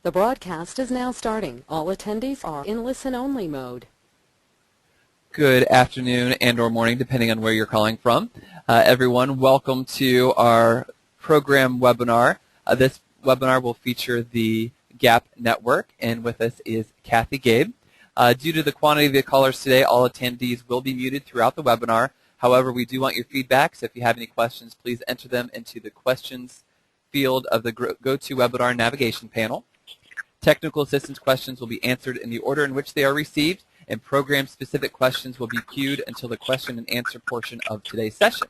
The broadcast is now starting. All attendees are in listen-only mode. Good afternoon and or morning, depending on where you're calling from. Everyone, welcome to our program webinar. This webinar will feature the G.A.P network, and with us is Kathy Gabe. Due to the quantity of the callers today, all attendees will be muted throughout the webinar. However, we do want your feedback, so if you have any questions, please enter them into the questions field of the GoToWebinar navigation panel. Technical assistance questions will be answered in the order in which they are received, and program-specific questions will be queued until the question and answer portion of today's session.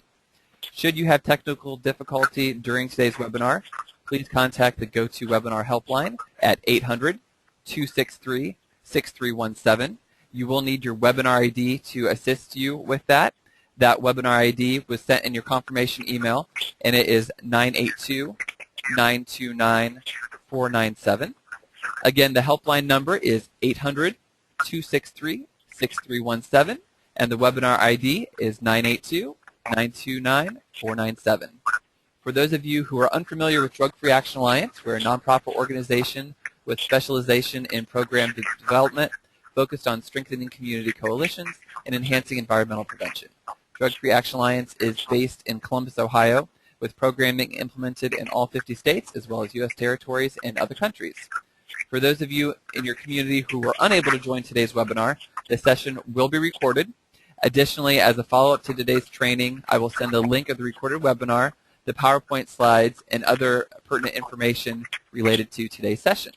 Should you have technical difficulty during today's webinar, please contact the GoToWebinar helpline at 800-263-6317. You will need your webinar ID to assist you with that. That webinar ID was sent in your confirmation email, and it is 982-929-497. Again, the helpline number is 800-263-6317, and the webinar ID is 982-929-497. For those of you who are unfamiliar with Drug-Free Action Alliance, we're a nonprofit organization with specialization in program development focused on strengthening community coalitions and enhancing environmental prevention. Drug-Free Action Alliance is based in Columbus, Ohio, with programming implemented in all 50 states, as well as U.S. territories and other countries. For those of you in your community who were unable to join today's webinar, the session will be recorded. Additionally, as a follow-up to today's training, I will send a link of the recorded webinar, the PowerPoint slides, and other pertinent information related to today's session.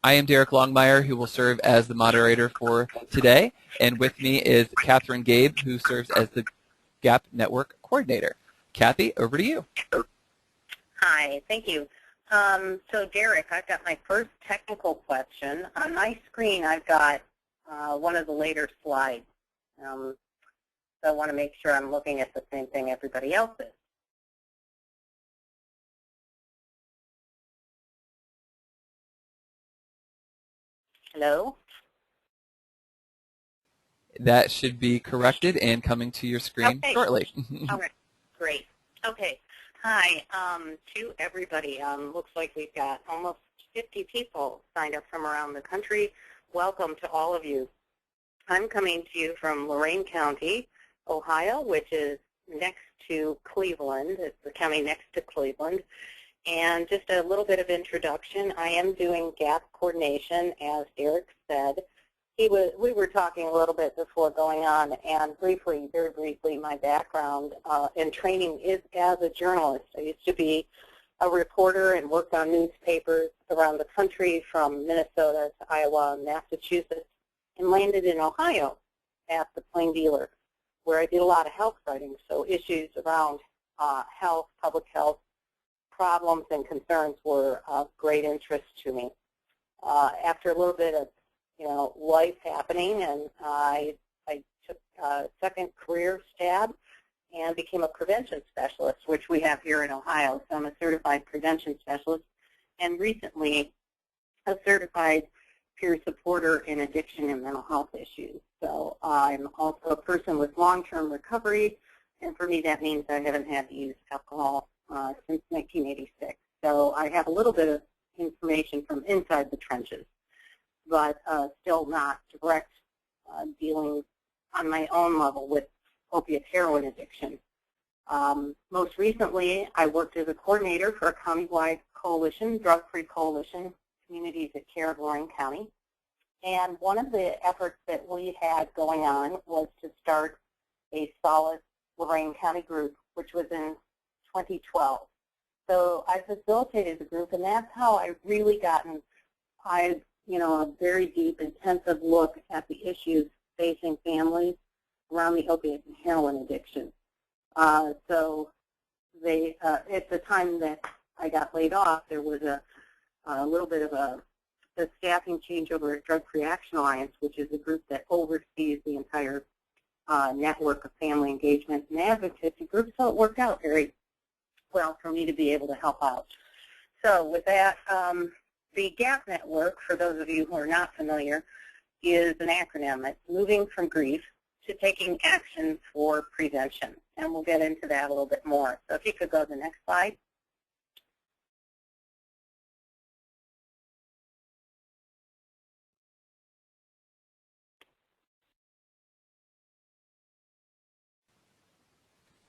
I am Derek Longmire, who will serve as the moderator for today, and with me is Catherine Gabe, who serves as the G.A.P Network Coordinator. Kathy, over to you. Hi, thank you. So Derek, I've got my first technical question. On my screen, I've got one of the later slides. So I want to make sure I'm looking at the same thing everybody else is. Hello? That should be corrected and coming to your screen shortly. All right, great. Okay. Hi to everybody. Looks like we've got almost 50 people signed up from around the country. Welcome to all of you. I'm coming to you from Lorain County, Ohio, which is next to Cleveland. It's the county next to Cleveland. And just a little bit of introduction. I am doing G.A.P coordination, as Derek said. We were talking a little bit before going on, and briefly, very briefly, my background and training is as a journalist. I used to be a reporter and worked on newspapers around the country from Minnesota to Iowa and Massachusetts, and landed in Ohio at the Plain Dealer, where I did a lot of health writing, so issues around health, public health problems and concerns were of great interest to me. After a little bit of life happening, and I took a second career stab and became a prevention specialist, which we have here in Ohio. So I'm a certified prevention specialist, and recently a certified peer supporter in addiction and mental health issues. So I'm also a person with long-term recovery, and for me that means I haven't had to use alcohol since 1986. So I have a little bit of information from inside the trenches, but still not direct dealing on my own level with opiate heroin addiction. Most recently, I worked as a coordinator for a countywide coalition, drug-free coalition, Communities that Care of Lorain County. And one of the efforts that we had going on was to start a solid Lorain County group, which was in 2012. So I facilitated the group, and that's how I really gotten a very deep, intensive look at the issues facing families around the opiate and heroin addiction. So at the time that I got laid off, there was a little bit of a staffing change over at Drug-Free Action Alliance, which is a group that oversees the entire network of family engagement and advocacy groups. So it worked out very well for me to be able to help out. So with that, the G.A.P network, for those of you who are not familiar, is an acronym. It's moving from grief to taking action for prevention. And we'll get into that a little bit more. So if you could go to the next slide.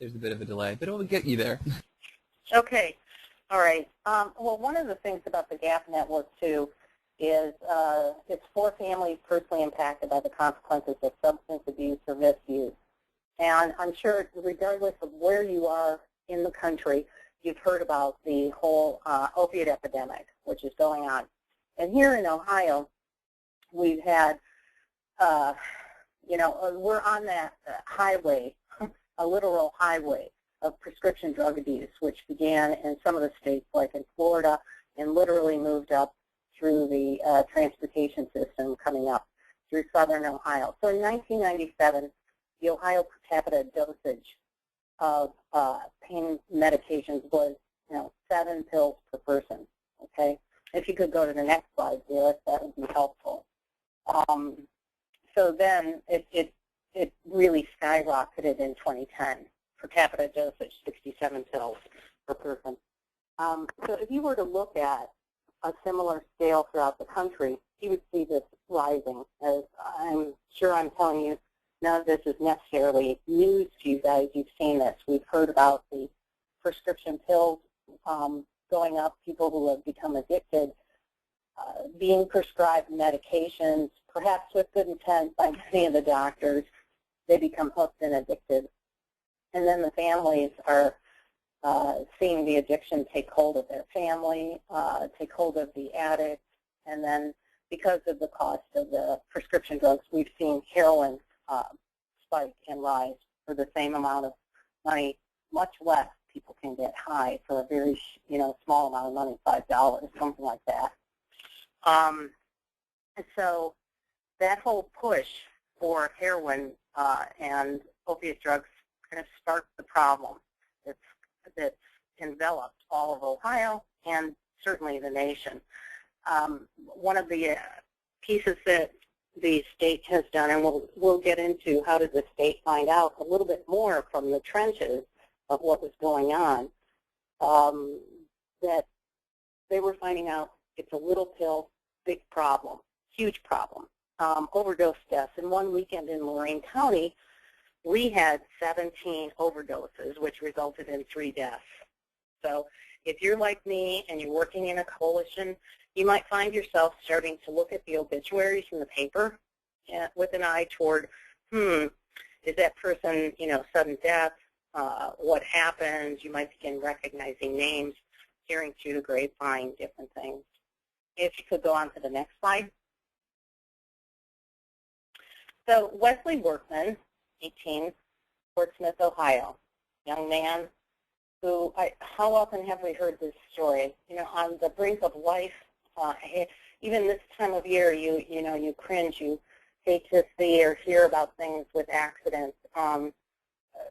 There's a bit of a delay, but it will get you there. Okay. All right. Well, one of the things about the G.A.P network, too, is it's for families personally impacted by the consequences of substance abuse or misuse. And I'm sure regardless of where you are in the country, you've heard about the whole opiate epidemic, which is going on. And here in Ohio, we've had, we're on that highway, a literal highway of prescription drug abuse, which began in some of the states like in Florida and literally moved up through the transportation system coming up through southern Ohio. So in 1997, the Ohio per capita dosage of pain medications was, 7 pills per person, okay? If you could go to the next slide, Derek, that would be helpful. So then it really skyrocketed in 2010. Per capita dosage, 67 pills per person. So if you were to look at a similar scale throughout the country, you would see this rising. As I'm sure I'm telling you, none of this is necessarily news to you guys. You've seen this. We've heard about the prescription pills going up, people who have become addicted, being prescribed medications, perhaps with good intent by many of the doctors. They become hooked and addicted. And then the families are seeing the addiction take hold of their family, take hold of the addict, and then because of the cost of the prescription drugs, we've seen heroin spike and rise for the same amount of money, much less. People can get high for a very, small amount of money, $5, something like that. So that whole push for heroin and opiate drugs kind of sparked the problem that's enveloped all of Ohio and certainly the nation. One of the pieces that the state has done, and we'll get into how did the state find out a little bit more from the trenches of what was going on, that they were finding out it's a little pill, big problem, huge problem. Overdose deaths. In one weekend in Lorain County, we had 17 overdoses, which resulted in 3 deaths. So if you're like me and you're working in a coalition, you might find yourself starting to look at the obituaries in the paper with an eye toward, is that person, sudden death? What happened? You might begin recognizing names, hearing through the grapevine, different things. If you could go on to the next slide. So Wesley Workman, 18, Portsmouth, Ohio, young man who, how often have we heard this story? On the brink of life, even this time of year, you cringe, you hate to see or hear about things with accidents.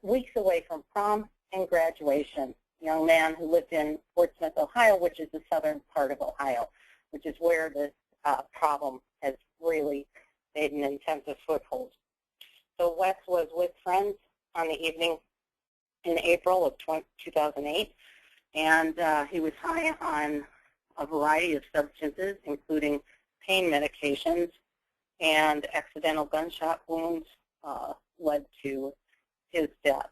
Weeks away from prom and graduation, young man who lived in Portsmouth, Ohio, which is the southern part of Ohio, which is where this problem has really made an intensive foothold. So Wes was with friends on the evening in April of 2008, and he was high on a variety of substances, including pain medications, and accidental gunshot wounds led to his death.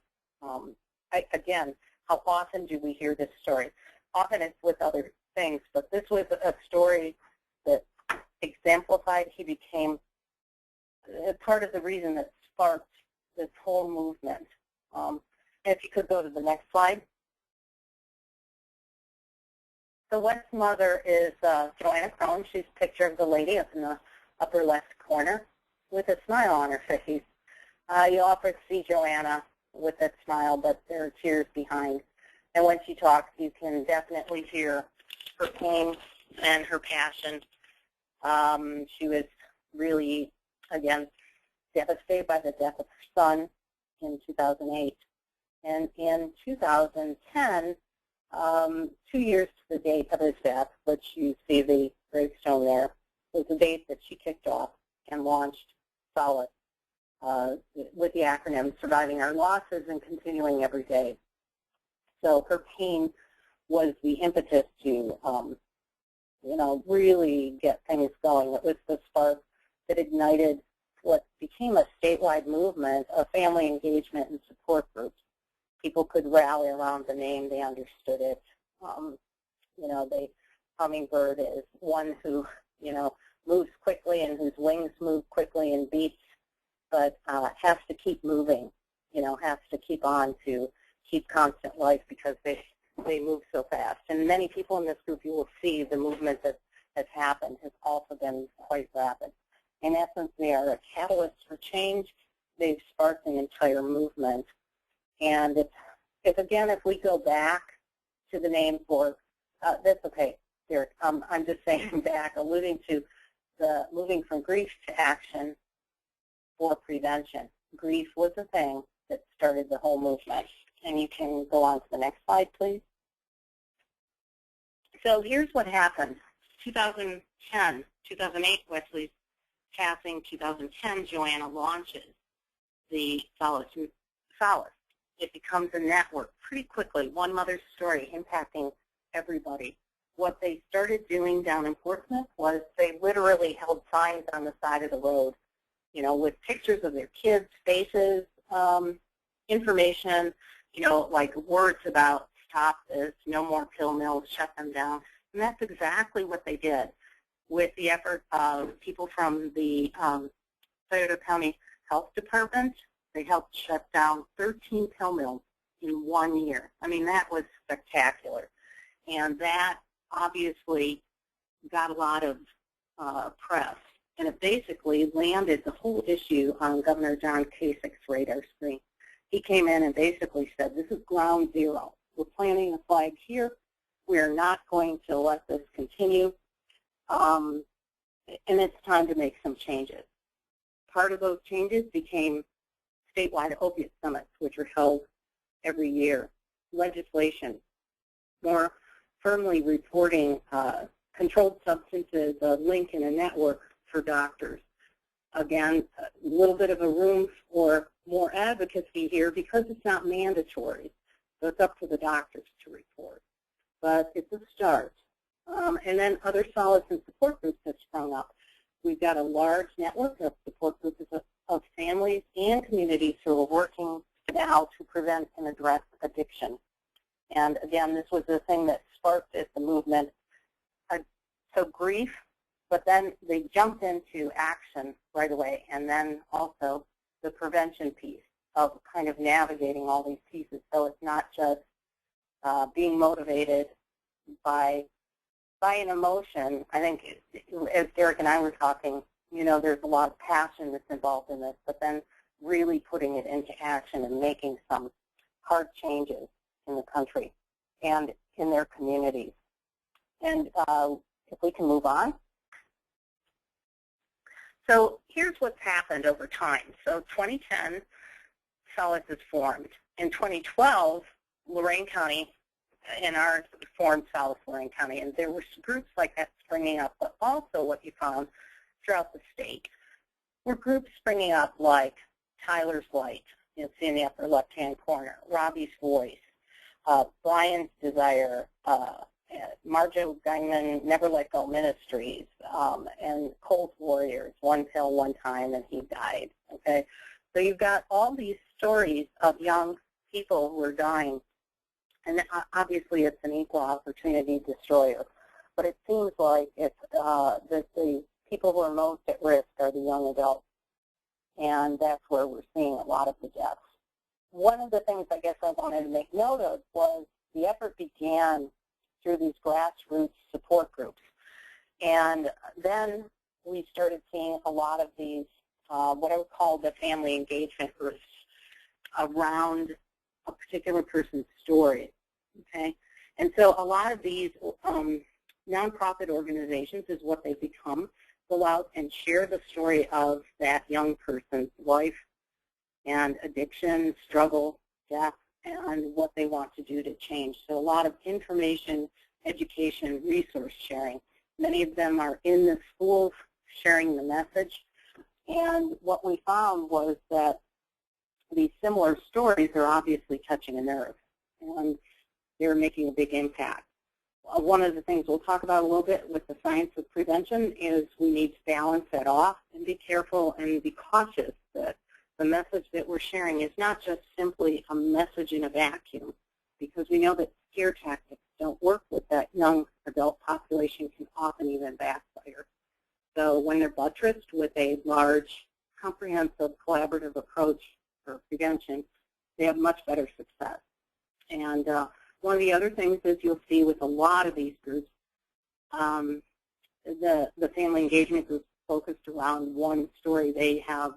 Again, how often do we hear this story? Often it's with other things, but this was a story that exemplified. He became part of the reason that sparked this whole movement. If you could go to the next slide. So Wes' mother is Joanna Crone. She's a picture of the lady up in the upper left corner with a smile on her face. You often see Joanna with that smile, but there are tears behind. And when she talks, you can definitely hear her pain and her passion. She was really, again, devastated by the death of her son in 2008. And in 2010, 2 years to the date of his death, which you see the gravestone there, was the date that she kicked off and launched SOLID with the acronym Surviving Our Losses and Continuing Every Day. So her pain was the impetus to, really get things going. It was the spark that ignited what became a statewide movement of family engagement and support groups. people could rally around the name. They understood it. You know, the hummingbird is one who, you know, moves quickly and whose wings move quickly and beats, but has to keep moving, you know, has to keep on to keep constant life because they move so fast. And many people in this group, you will see the movement that has happened has also been quite rapid. In essence, they are a catalyst for change. They've sparked an entire movement. And if we go back to the name for, that's okay, Derek. I'm just saying back, alluding to the moving from grief to action for prevention. Grief was the thing that started the whole movement. And you can go on to the next slide, please. So here's what happened. 2010, 2008, Wesley's passing. 2010, Joanna launches the Solace. It becomes a network pretty quickly, one mother's story impacting everybody. What they started doing down in Portsmouth was they literally held signs on the side of the road, you know, with pictures of their kids' faces, information, you know, like words about stop this, no more pill mills, shut them down. And that's exactly what they did with the effort of people from the Scioto County Health Department. They helped shut down 13 pill mills in 1 year. I mean, that was spectacular. And that obviously got a lot of press. And it basically landed the whole issue on Governor John Kasich's radar screen. He came in and basically said, this is ground zero. We're planting a flag here. We're not going to let this continue. And it's time to make some changes. Part of those changes became statewide opiate summits, which are held every year. Legislation, more firmly reporting controlled substances, a link in a network for doctors. Again, a little bit of a room for more advocacy here because it's not mandatory. So it's up to the doctors to report. But it's a start. And then other solace and support groups have sprung up. We've got a large network of support groups of families and communities who are working now to prevent and address addiction. And again, this was the thing that sparked it, the movement. So grief, but then they jumped into action right away, and then also the prevention piece of kind of navigating all these pieces. So it's not just being motivated by an emotion. I think, as Derek and I were talking, you know, there's a lot of passion that's involved in this, but then really putting it into action and making some hard changes in the country and in their communities. And if we can move on. So here's what's happened over time. So 2010, Solace is formed. In 2012, Lorain County and ours formed Solace Lorain County, and there were groups like that springing up, but also what you found throughout the state were groups springing up like Tyler's Light, you'll see in the upper left-hand corner, Robbie's Voice, Brian's Desire, Marjo Gangman, Never Let Go Ministries, and Cold Warriors, One Pill, One Time, and he died. Okay, so you've got all these stories of young people who are dying, and obviously it's an equal opportunity destroyer. But it seems like it's that the people who are most at risk are the young adults, and that's where we're seeing a lot of the deaths. One of the things I guess I wanted to make note of was the effort began through these grassroots support groups. And then we started seeing a lot of these, what I would call the family engagement groups around a particular person's story, okay? And so a lot of these nonprofit organizations is what they've become, go out and share the story of that young person's life and addiction, struggle, death, and what they want to do to change. So a lot of information, education, resource sharing. Many of them are in the schools sharing the message. And what we found was that these similar stories are obviously touching a nerve, and they're making a big impact. One of the things we'll talk about a little bit with the science of prevention is we need to balance that off and be careful and be cautious that the message that we're sharing is not just simply a message in a vacuum, because we know that scare tactics don't work with that young adult population, can often even backfire. So when they're buttressed with a large, comprehensive, collaborative approach for prevention, they have much better success. And one of the other things is you'll see with a lot of these groups, the family engagement group focused around one story. They have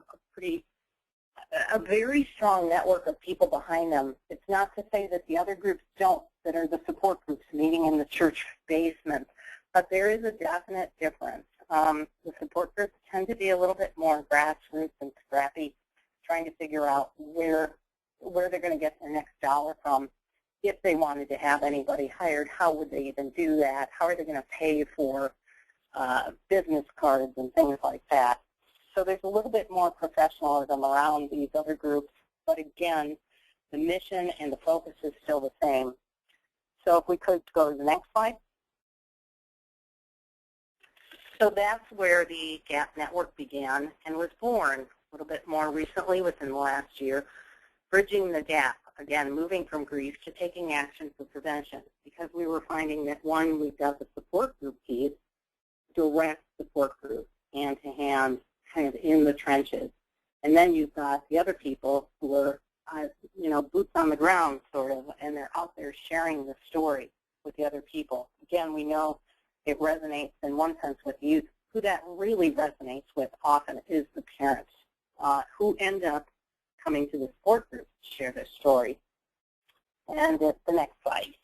a very strong network of people behind them. It's not to say that the other groups don't, that are the support groups meeting in the church basement, but there is a definite difference. The support groups tend to be a little bit more grassroots and scrappy, trying to figure out where they're going to get their next dollar from. If they wanted to have anybody hired, how would they even do that? How are they going to pay for business cards and things like that? So there's a little bit more professionalism around these other groups, but again, the mission and the focus is still the same. So if we could go to the next slide. So that's where the G.A.P network began and was born a little bit more recently within the last year, bridging the gap, again, moving from grief to taking action for prevention, because we were finding that, one, we've got the support group piece, direct support group, hand-to-hand, kind of in the trenches. And then you've got the other people who are, boots on the ground, sort of, and they're out there sharing the story with the other people. Again, we know it resonates in one sense with youth. Who that really resonates with often is the parents, who end up coming to the support group to share their story. And the next slide.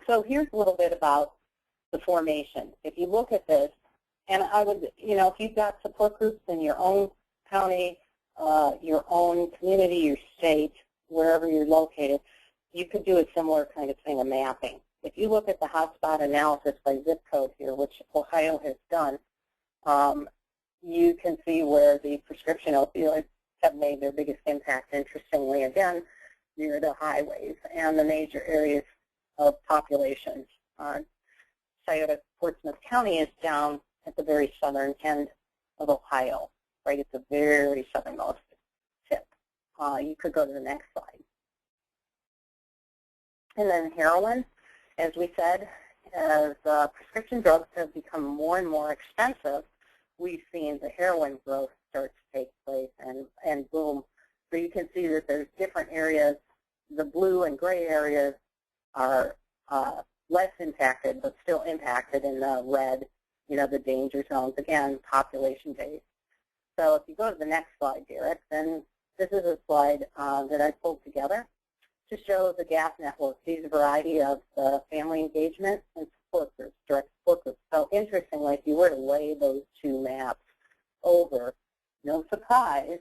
So here's a little bit about the formation. If you look at this, and I would, if you've got support groups in your own county, your own community, your state, wherever you're located, you could do a similar kind of thing, a mapping. If you look at the hotspot analysis by zip code here, which Ohio has done, you can see where the prescription opioids have made their biggest impact, interestingly, again, near the highways and the major areas of populations. Scioto Portsmouth County is down at the very southern end of Ohio, right at the very southernmost tip. You could go to the next slide. And then heroin, as we said, as prescription drugs have become more and more expensive, we've seen the heroin growth start to take place and boom. So you can see that there's different areas. The blue and gray areas are less impacted, but still impacted in the red, the danger zones, again, population-based. So if you go to the next slide, Derek, then this is a slide that I pulled together to show the G.A.P network, these variety of family engagement and support groups, direct support groups. So interestingly, if you were to lay those two maps over, no surprise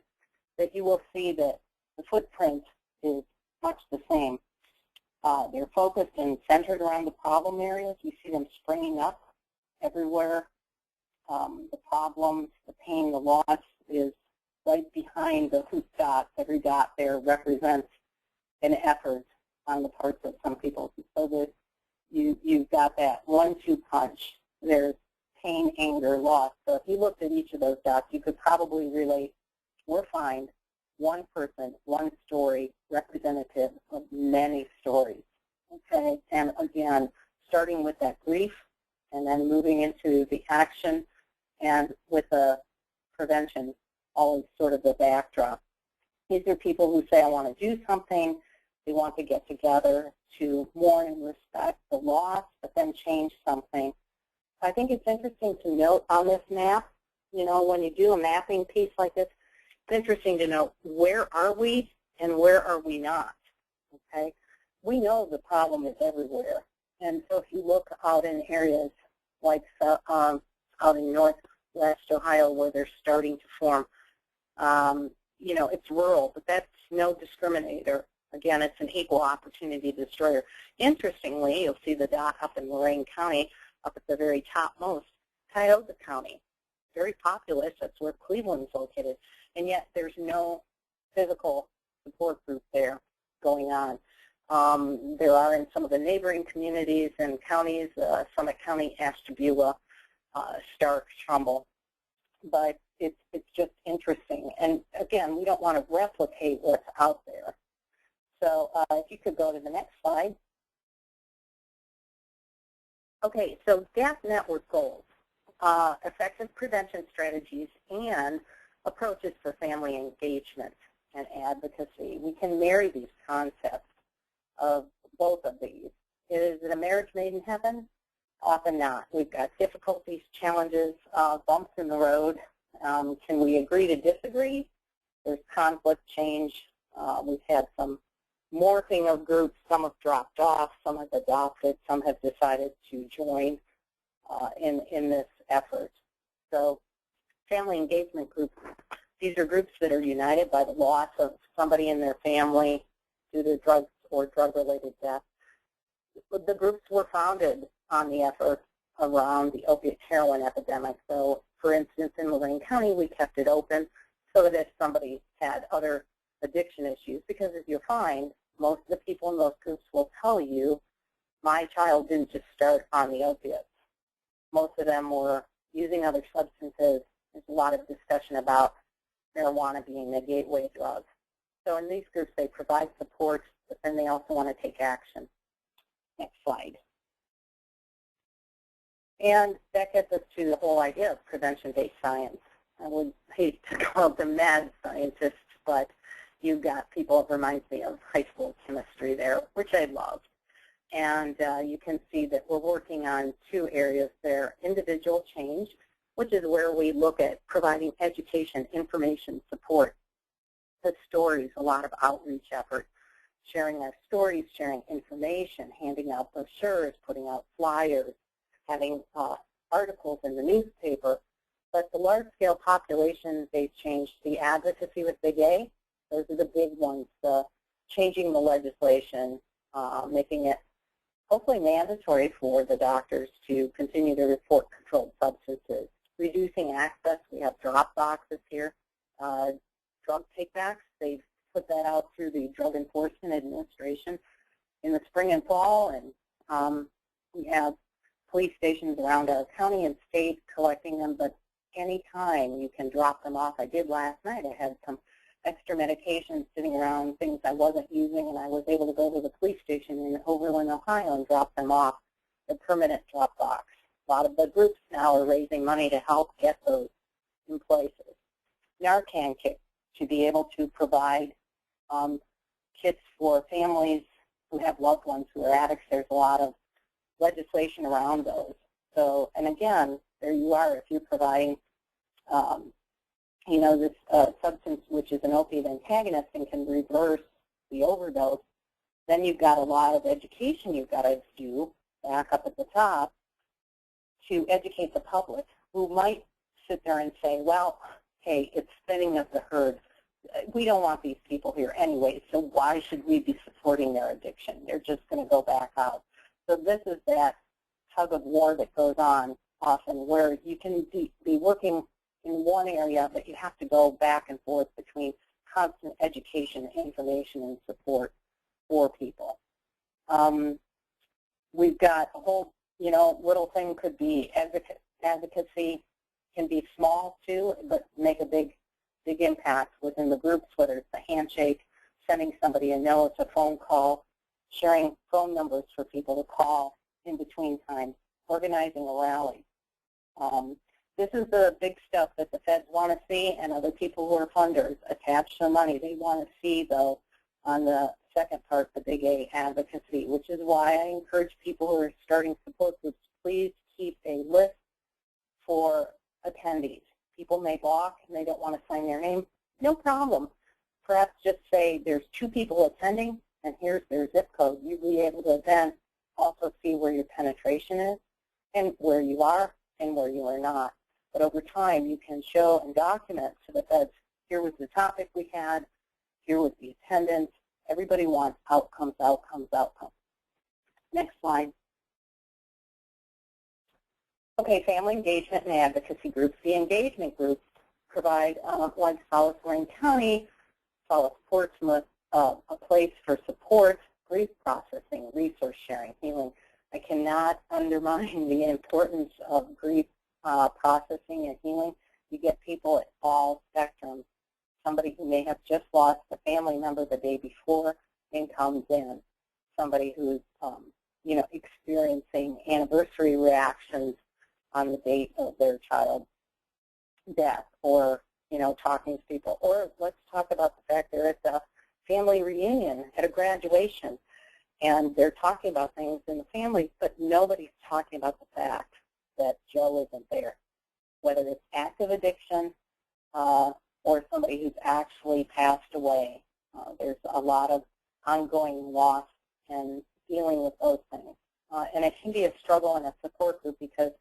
that you will see that the footprint is much the same. They're focused and centered around the problem areas. You see them springing up everywhere. The problems, the pain, the loss is right behind the hoop dots. Every dot there represents an effort on the parts of some people. So that you've got that 1-2 punch. There's pain, anger, loss. So if you looked at each of those dots, you could probably relate or find one person, one story representative of many stories. Okay, and again, starting with that grief and then moving into the action and with the prevention, always sort of the backdrop. These are people who say, I want to do something. They want to get together to mourn and respect the loss, but then change something. I think it's interesting to note on this map, when you do a mapping piece like this, it's interesting to know where are we and where are we not, okay? We know the problem is everywhere. And so if you look out in areas like out in northwest Ohio where they're starting to form, it's rural, but that's no discriminator. Again, it's an equal opportunity destroyer. Interestingly, you'll see the dot up in Lorain County, up at the very topmost, Cuyahoga County. Very populous. That's where Cleveland's located. And yet there's no physical support group there going on. There are in some of the neighboring communities and counties, Summit County, Ashtabula, Stark, Trumbull. But it's just interesting. And again, we don't want to replicate what's out there. So if you could go to the next slide. Okay, so G.A.P network goals, effective prevention strategies, and approaches for family engagement and advocacy. We can marry these concepts of both of these. Is it a marriage made in heaven? Often not. We've got difficulties, challenges, bumps in the road. Can we agree to disagree? There's conflict, change. We've had some morphing of groups. Some have dropped off, some have adopted, some have decided to join in this effort. So family engagement groups, these are groups that are united by the loss of somebody in their family due to drugs or drug-related death. The groups were founded on the effort around the opiate heroin epidemic. So, for instance, in Lorraine County, we kept it open so that if somebody had other addiction issues, because as you'll find, most of the people in those groups will tell you, my child didn't just start on the opiates. Most of them were using other substances. There's a lot of discussion about marijuana being the gateway drug. So in these groups, they provide support, but then they also want to take action. Next slide. And that gets us to the whole idea of prevention-based science. I would hate to call them mad scientists, but you've got people, it reminds me of high school chemistry there, which I love. And you can see that we're working on two areas there. Individual change, which is where we look at providing education, information, support. The stories, a lot of outreach effort, sharing our stories, sharing information, handing out brochures, putting out flyers, having articles in the newspaper. But the large-scale population-based change, the advocacy with Big A, those are the big ones, changing the legislation, making it hopefully mandatory for the doctors to continue to report controlled substances, reducing access. We have drop boxes here, drug takebacks. They've put that out through the Drug Enforcement Administration in the spring and fall, and we have police stations around our county and state collecting them, but anytime you can drop them off. I did last night. I had some extra medications sitting around, things I wasn't using, and I was able to go to the police station in Overland, Ohio, and drop them off, the permanent drop box. A lot of the groups now are raising money to help get those in places. Narcan kits, to be able to provide kits for families who have loved ones who are addicts. There's a lot of legislation around those. So, and again, there you are. If you're providing, this substance which is an opiate antagonist and can reverse the overdose, then you've got a lot of education you've got to do back up at the top to educate the public, who might sit there and say, well, hey, it's thinning of the herd. We don't want these people here anyway, so why should we be supporting their addiction? They're just going to go back out. So this is that tug of war that goes on often, where you can be working in one area, but you have to go back and forth between constant education, information, and support for people. We've got a whole, little thing could be advocacy, can be small too, but make a big impact within the groups, whether it's a handshake, sending somebody a note, a phone call, sharing phone numbers for people to call in between times, organizing a rally. This is the big stuff that the feds want to see, and other people who are funders attach the money. They want to see, though, on the second part, the Big A advocacy, which is why I encourage people who are starting support groups, please keep a list for attendees. People may balk and they don't want to sign their name. No problem. Perhaps just say there's 2 people attending, and here's their zip code. You'll be able to then also see where your penetration is and where you are and where you are not. But over time, you can show and document to the feds, here was the topic we had, here was the attendance. Everybody wants outcomes, outcomes, outcomes. Next slide. Okay, family engagement and advocacy groups. The engagement groups provide, like Solace Lorraine County, Solace Portsmouth, a place for support, grief processing, resource sharing, healing. I cannot undermine the importance of grief processing and healing. You get people at all spectrums. Somebody who may have just lost a family member the day before and comes in. Somebody who's, experiencing anniversary reactions on the date of their child's death, or, talking to people. Or let's talk about the fact they're at the family reunion at a graduation, and they're talking about things in the family, but nobody's talking about the fact that Joe isn't there, whether it's active addiction or somebody who's actually passed away. There's a lot of ongoing loss and dealing with those things. And it can be a struggle in a support group, because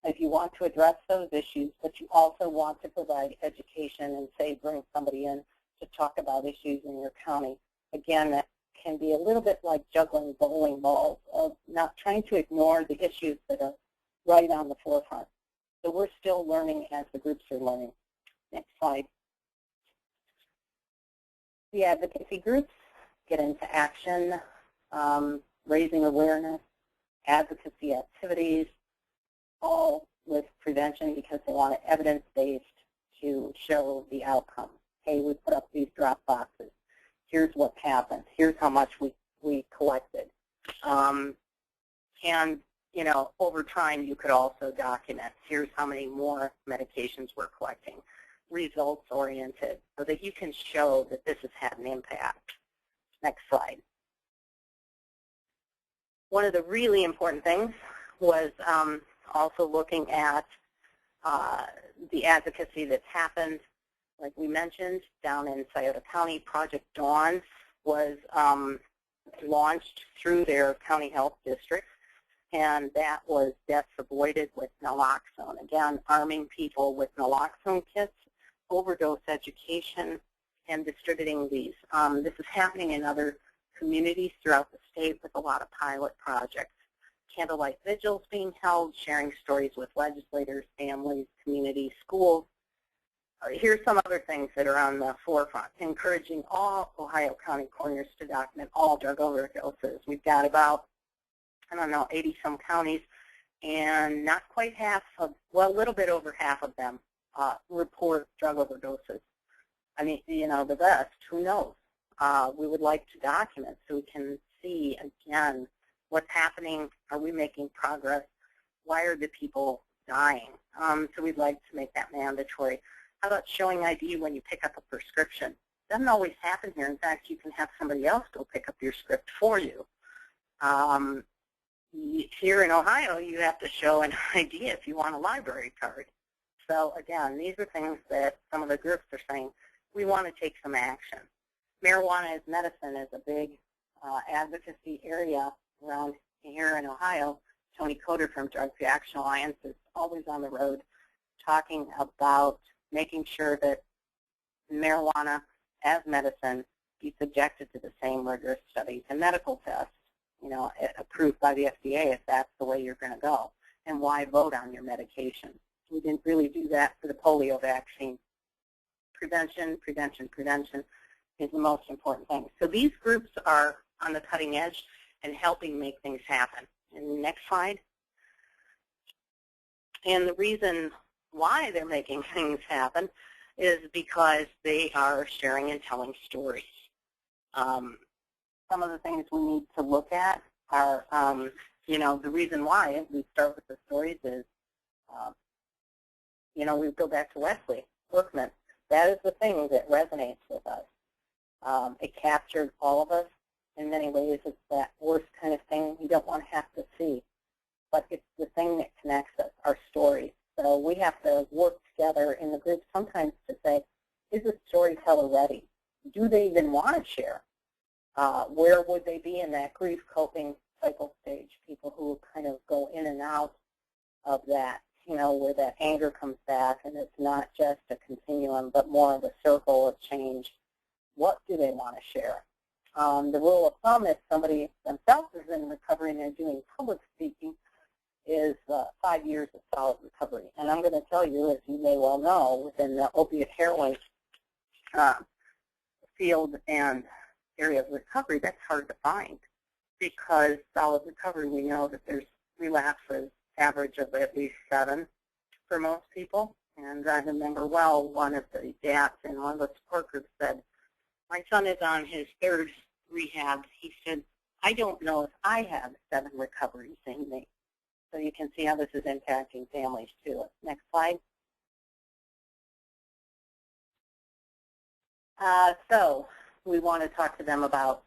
if you want to address those issues, but you also want to provide education and, say, bring somebody in to talk about issues in your county, again, that can be a little bit like juggling bowling balls, of not trying to ignore the issues that are right on the forefront. So we're still learning as the groups are learning. Next slide. The advocacy groups get into action, raising awareness, advocacy activities, all with prevention, because they want it evidence-based to show the outcome. Hey, we put up these drop boxes. Here's what happened. Here's how much we collected. And, over time, you could also document, here's how many more medications we're collecting, results-oriented, so that you can show that this has had an impact. Next slide. One of the really important things was also looking at the advocacy that's happened. Like we mentioned, down in Scioto County, Project Dawn was launched through their county health districts, and that was deaths avoided with naloxone. Again, arming people with naloxone kits, overdose education, and distributing these. This is happening in other communities throughout the state with a lot of pilot projects. Candlelight vigils being held, sharing stories with legislators, families, communities, schools. Here's some other things that are on the forefront. Encouraging all Ohio County coroners to document all drug overdoses. We've got about, 80-some counties, and not quite half of, well, a little bit over half of them report drug overdoses. I mean, the rest, who knows? We would like to document so we can see, again, what's happening. Are we making progress? Why are the people dying? So we'd like to make that mandatory. How about showing ID when you pick up a prescription? Doesn't always happen here. In fact, you can have somebody else go pick up your script for you. Here in Ohio, you have to show an ID if you want a library card. So again, these are things that some of the groups are saying, we want to take some action. Marijuana as medicine is a big advocacy area around here in Ohio. Tony Coder from Drug Free Action Alliance is always on the road talking about making sure that marijuana as medicine be subjected to the same rigorous studies and medical tests, approved by the FDA if that's the way you're going to go. And why vote on your medication? We didn't really do that for the polio vaccine. Prevention, prevention, prevention is the most important thing. So these groups are on the cutting edge and helping make things happen. And the next slide. And the reason why they're making things happen is because they are sharing and telling stories. Some of the things we need to look at are, the reason why we start with the stories is, we go back to Wesley Workman. That is the thing that resonates with us. It captured all of us. In many ways, it's that worst kind of thing you don't want to have to see. But it's the thing that connects us, our stories. So we have to work together in the group sometimes to say, is the storyteller ready? Do they even want to share? Where would they be in that grief coping cycle stage? People who kind of go in and out of that, where that anger comes back and it's not just a continuum but more of a circle of change. What do they want to share? The rule of thumb, if somebody themselves is in recovery and they're doing public speaking, is 5 years of solid recovery. And I'm going to tell you, as you may well know, within the opiate heroin field and area of recovery, that's hard to find, because solid recovery, we know that there's relapses average of at least 7 for most people, And I remember well one of the dads in one of the support groups said, my son is on his 3rd rehab. He said, I don't know if I have 7 recoveries in me. So you can see how this is impacting families too. Next slide. So we want to talk to them about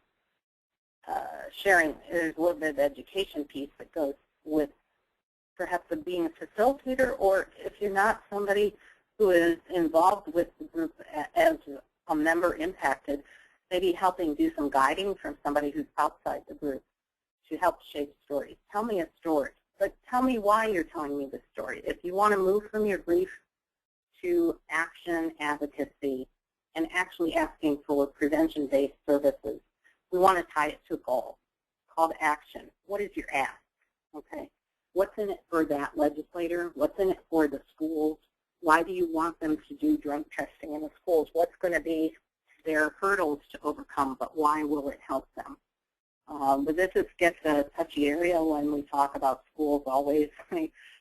sharing. There's a little bit of education piece that goes with perhaps of being a facilitator, or if you're not somebody who is involved with the group as a member impacted, maybe helping do some guiding from somebody who's outside the group to help shape stories. Tell me a story, but tell me why you're telling me this story. If you want to move from your grief to action, advocacy, and actually asking for prevention-based services, we want to tie it to a goal. Call to action. What is your ask? Okay. What's in it for that legislator? What's in it for the schools? Why do you want them to do drug testing in the schools? What's going to be their hurdles to overcome, but why will it help them? But this gets a touchy area when we talk about schools always.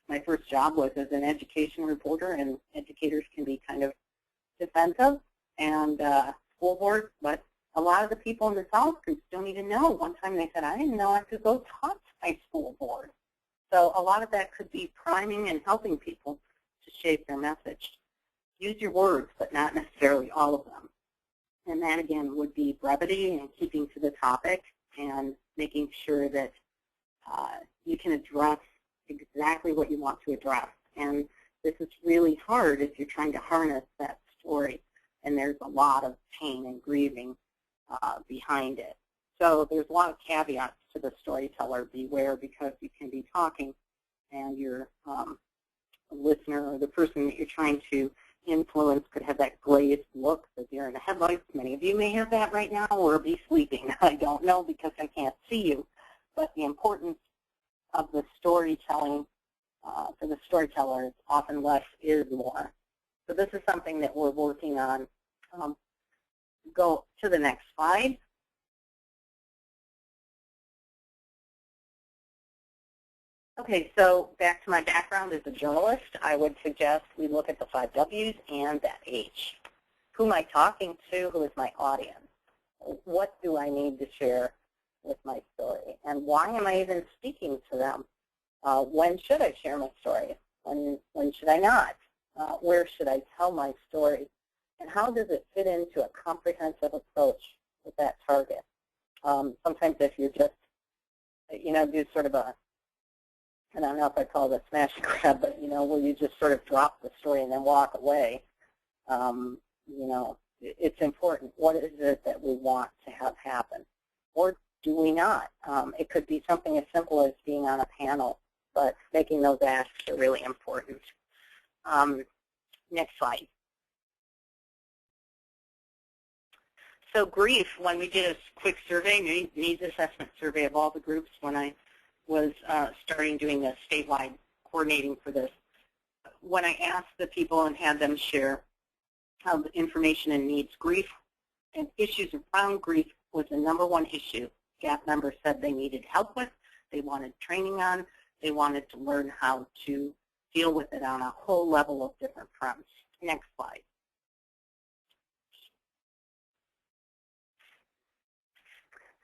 My first job was as an education reporter, and educators can be kind of defensive and school boards, but a lot of the people in the South groups don't even know. One time they said, I didn't know I could go talk to my school board. So a lot of that could be priming and helping people to shape their message. Use your words, but not necessarily all of them. And that, again, would be brevity and keeping to the topic and making sure that you can address exactly what you want to address. And this is really hard if you're trying to harness that story, and there's a lot of pain and grieving behind it. So there's a lot of caveats to the storyteller. Beware, because you can be talking and your listener or the person that you're trying to influence could have that glazed look as you're in the headlights. Many of you may have that right now or be sleeping. I don't know because I can't see you. But the importance of the storytelling for the storyteller is often less is more. So this is something that we're working on. Go to the next slide. Okay, so back to my background as a journalist, I would suggest we look at the 5 W's and that H. Who am I talking to? Who is my audience? What do I need to share with my story? And why am I even speaking to them? When should I share my story? When should I not? Where should I tell my story? And how does it fit into a comprehensive approach with that target? Sometimes if you're just, do sort of a, I don't know if I call it a smash and grab, but, where you just sort of drop the story and then walk away, it's important. What is it that we want to have happen? Or do we not? It could be something as simple as being on a panel, but making those asks are really important. Next slide. So grief, when we did a quick survey, needs assessment survey of all the groups when I was starting doing the statewide coordinating for this, when I asked the people and had them share how the information and needs, grief and issues around grief was the #1 issue G.A.P members said they needed help with, they wanted training on, they wanted to learn how to deal with it on a whole level of different fronts. Next slide.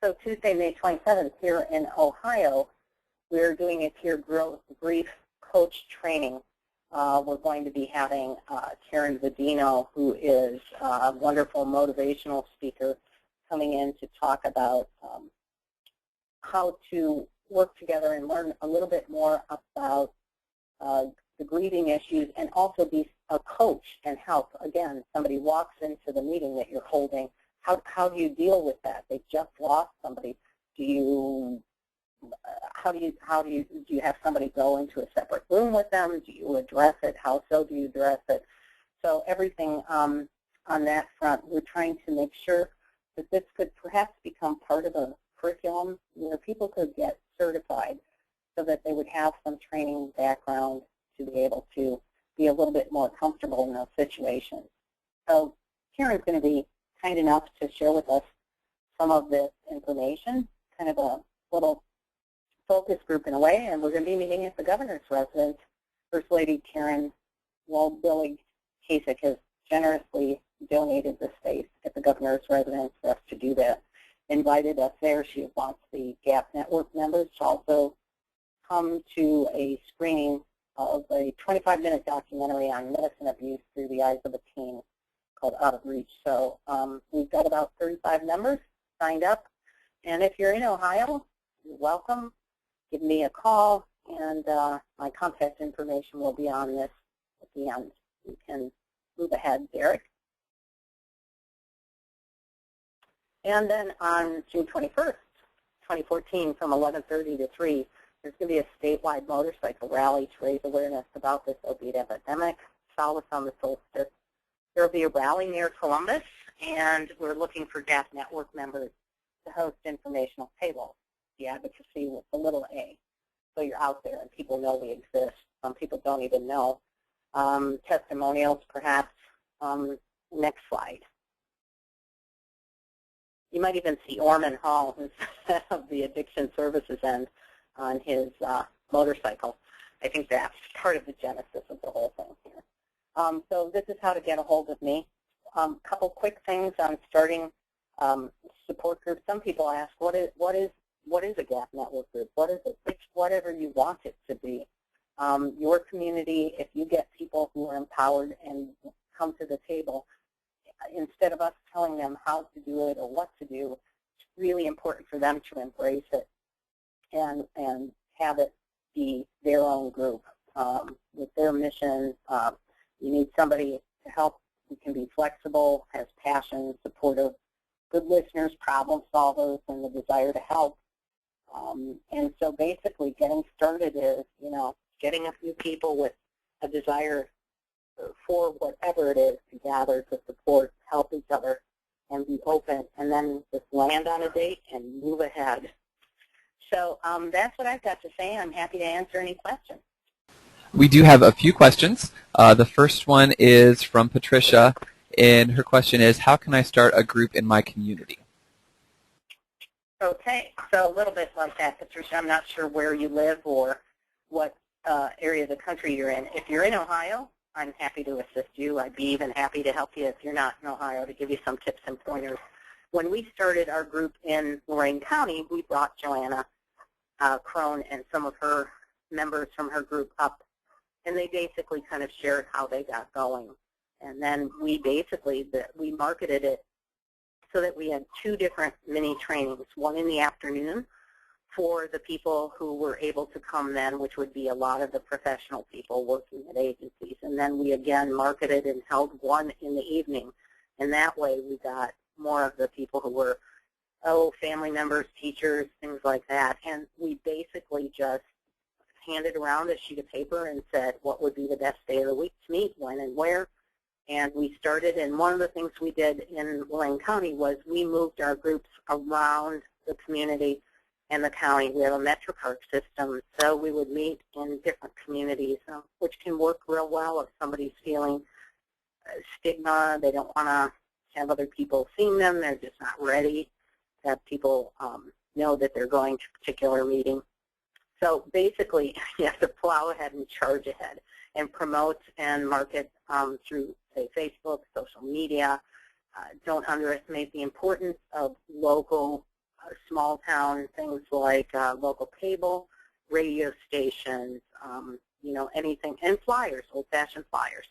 So Tuesday, May 27th, here in Ohio, we're doing a peer grief coach training. We're going to be having Karen Vedino, who is a wonderful motivational speaker, coming in to talk about how to work together and learn a little bit more about the grieving issues, and also be a coach and help. Again, somebody walks into the meeting that you're holding. How do you deal with that? They just lost somebody. Do you have somebody go into a separate room with them? Do you address it? How so do you address it? So everything on that front, we're trying to make sure that this could perhaps become part of a curriculum where people could get certified so that they would have some training background to be able to be a little bit more comfortable in those situations. So Karen's going to be kind enough to share with us some of this information, kind of a little focus group in a way, and we're going to be meeting at the governor's residence. First Lady Karen Waldbillig Kasich has generously donated the space at the governor's residence for us to do that. Invited us there. She wants the G.A.P network members to also come to a screening of a 25-minute documentary on medicine abuse through the eyes of a teen called Out of Reach. So we've got about 35 members signed up. And if you're in Ohio, you're welcome. Give me a call, and my contact information will be on this at the end. You can move ahead, Derek. And then on June 21st, 2014, from 11:30 to 3, there's going to be a statewide motorcycle rally to raise awareness about this opiate epidemic, solace on the solstice. There will be a rally near Columbus, and we're looking for G.A.P network members to host informational tables, the advocacy with the little a. So you're out there and people know we exist. Some people don't even know. Testimonials, perhaps. Next slide. You might even see Orman Hall, who's of the Addiction Services end, on his motorcycle. I think that's part of the genesis of the whole thing here. So this is how to get a hold of me. Couple quick things on starting support groups. Some people ask, what is a G.A.P network group? What is it? It's whatever you want it to be. Your community, if you get people who are empowered and come to the table, instead of us telling them how to do it or what to do, it's really important for them to embrace it and have it be their own group with their mission. You need somebody to help who can be flexible, has passion, supportive, good listeners, problem solvers, and the desire to help. And so basically getting started is, getting a few people with a desire for whatever it is to gather, to support, help each other, and be open, and then just land on a date and move ahead. So that's what I've got to say. I'm happy to answer any questions. We do have a few questions. The first one is from Patricia, and her question is, how can I start a group in my community? Okay, so a little bit like that, Patricia. I'm not sure where you live or what area of the country you're in. If you're in Ohio, I'm happy to assist you. I'd be even happy to help you if you're not in Ohio, to give you some tips and pointers. When we started our group in Lorain County, we brought Joanna Crone and some of her members from her group up, and they basically kind of shared how they got going. And then we marketed it so that we had 2 different mini trainings, one in the afternoon for the people who were able to come then, which would be a lot of the professional people working at agencies. And then we again marketed and held one in the evening. And that way we got more of the people who were, family members, teachers, things like that. And we basically just handed around a sheet of paper and said what would be the best day of the week to meet, when and where. And we started, and one of the things we did in Lorain County was we moved our groups around the community and the county. We have a MetroCard system, so we would meet in different communities, which can work real well if somebody's feeling stigma. They don't want to have other people seeing them. They're just not ready to have people know that they're going to a particular meeting. So basically, you have to plow ahead and charge ahead and promote and market through, say, Facebook, social media. Don't underestimate the importance of local, small town things like local cable, radio stations, anything, and flyers, old-fashioned flyers.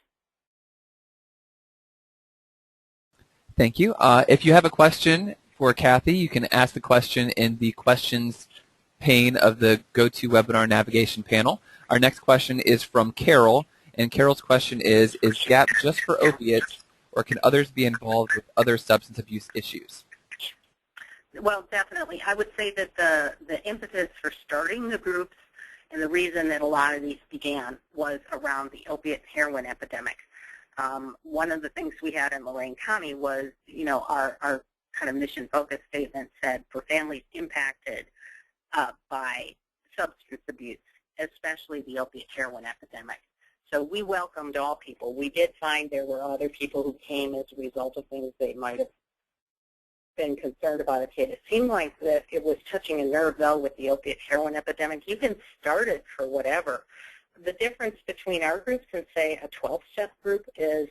Thank you. If you have a question for Kathy, you can ask the question in the questions pane of the GoToWebinar navigation panel. Our next question is from Carol, and Carol's question is G.A.P just for opiates, or can others be involved with other substance abuse issues? Well, definitely. I would say that the impetus for starting the groups and the reason that a lot of these began was around the opiate heroin epidemic. One of the things we had in Lorain County was, our kind of mission-focused statement said, for families impacted by substance abuse, especially the opiate heroin epidemic. So we welcomed all people. We did find there were other people who came as a result of things they might have been concerned about a kid. It seemed like that it was touching a nerve, though, with the opiate heroin epidemic. You can start it for whatever. the difference between our groups and, say, a 12-step group is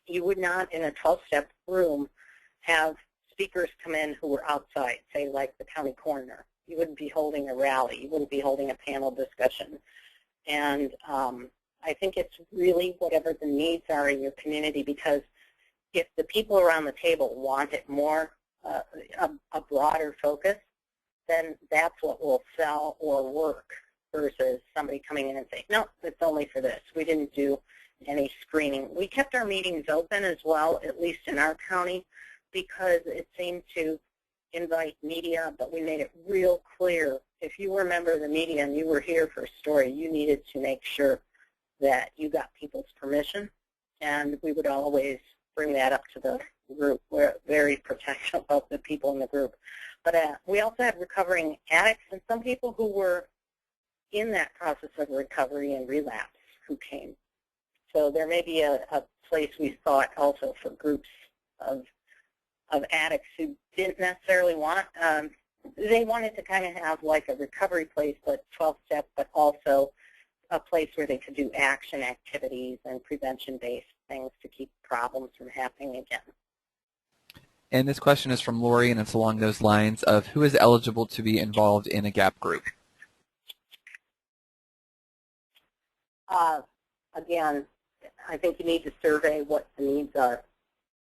you would not, in a 12-step room, have speakers come in who were outside, say, like the county coroner. You wouldn't be holding a rally. You wouldn't be holding a panel discussion. And I think it's really whatever the needs are in your community, because if the people around the table want it more, a broader focus, then that's what will sell or work versus somebody coming in and saying, no, it's only for this. We didn't do any screening. We kept our meetings open as well, at least in our county, because it seemed to invite media, but we made it real clear. If you were a member of the media and you were here for a story, you needed to make sure that you got people's permission, and we would always bring that up to the group. We're very protective of the people in the group. But we also had recovering addicts and some people who were in that process of recovery and relapse who came. So there may be a place we thought also for groups of addicts who didn't necessarily want, they wanted to kind of have like a recovery place, but 12-step, but also a place where they could do action activities and prevention-based things to keep problems from happening again. And this question is from Lori, and it's along those lines of who is eligible to be involved in a G.A.P group? Again, I think you need to survey what the needs are.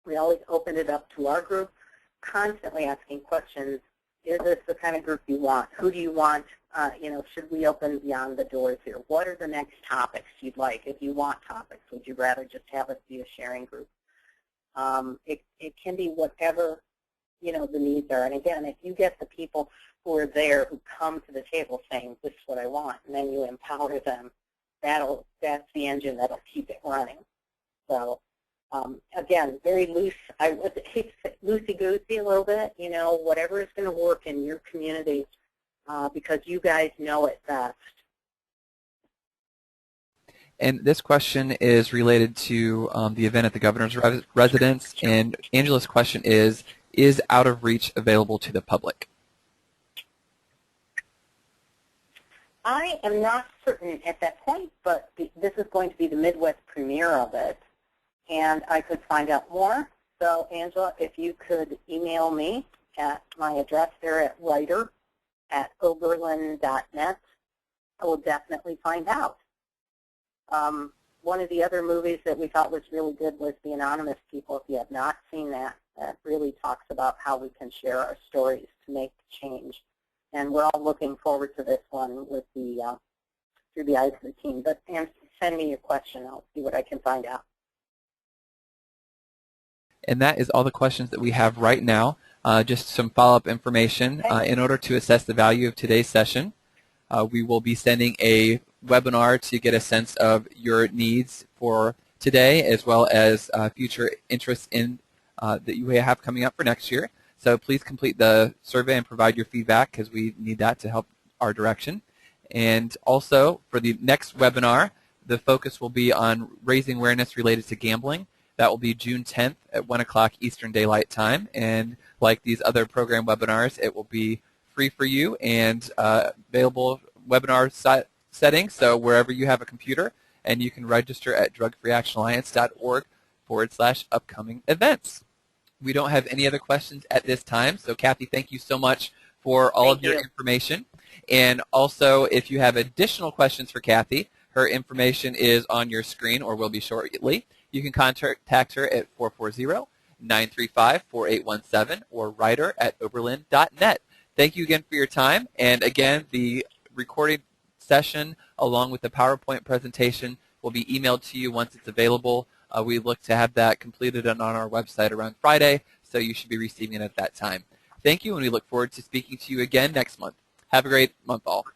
We always open it up to our group, constantly asking questions. Is this the kind of group you want? Who do you want? Should we open beyond the doors here? What are the next topics you'd like? If you want topics, would you rather just have it be a sharing group? It can be whatever, the needs are. And again, if you get the people who are there who come to the table saying, this is what I want, and then you empower them, that's the engine that'll keep it running. So again, very loose. I would hate to say loosey-goosey a little bit, whatever is going to work in your community because you guys know it best. And this question is related to the event at the governor's residence. And Angela's question is Out of Reach available to the public? I am not certain at that point, but this is going to be the Midwest premiere of it, and I could find out more. So, Angela, if you could email me at my address there at writer@oberlin.net, I will definitely find out. One of the other movies that we thought was really good was The Anonymous People. If you have not seen that, that really talks about how we can share our stories to make change. And we're all looking forward to this one with the through the eyes of the team. But send me your question. I'll see what I can find out. And that is all the questions that we have right now. Just some follow-up information. In order to assess the value of today's session, we will be sending a webinar to get a sense of your needs for today as well as future interests in that you have coming up for next year. So please complete the survey and provide your feedback because we need that to help our direction. And also for the next webinar, the focus will be on raising awareness related to gambling. That will be June 10th at 1 o'clock Eastern Daylight Time. And like these other program webinars, it will be free for you and available webinar settings. So wherever you have a computer, and you can register at drugfreeactionalliance.org/upcoming events. We don't have any other questions at this time. So Kathy, thank you so much for all of your information. And also, if you have additional questions for Kathy, her information is on your screen or will be shortly. You can contact her at 440-935-4817 or writer@oberlin.net. Thank you again for your time. And again, the recorded session along with the PowerPoint presentation will be emailed to you once it's available. We look to have that completed and on our website around Friday, so you should be receiving it at that time. Thank you, and we look forward to speaking to you again next month. Have a great month, all.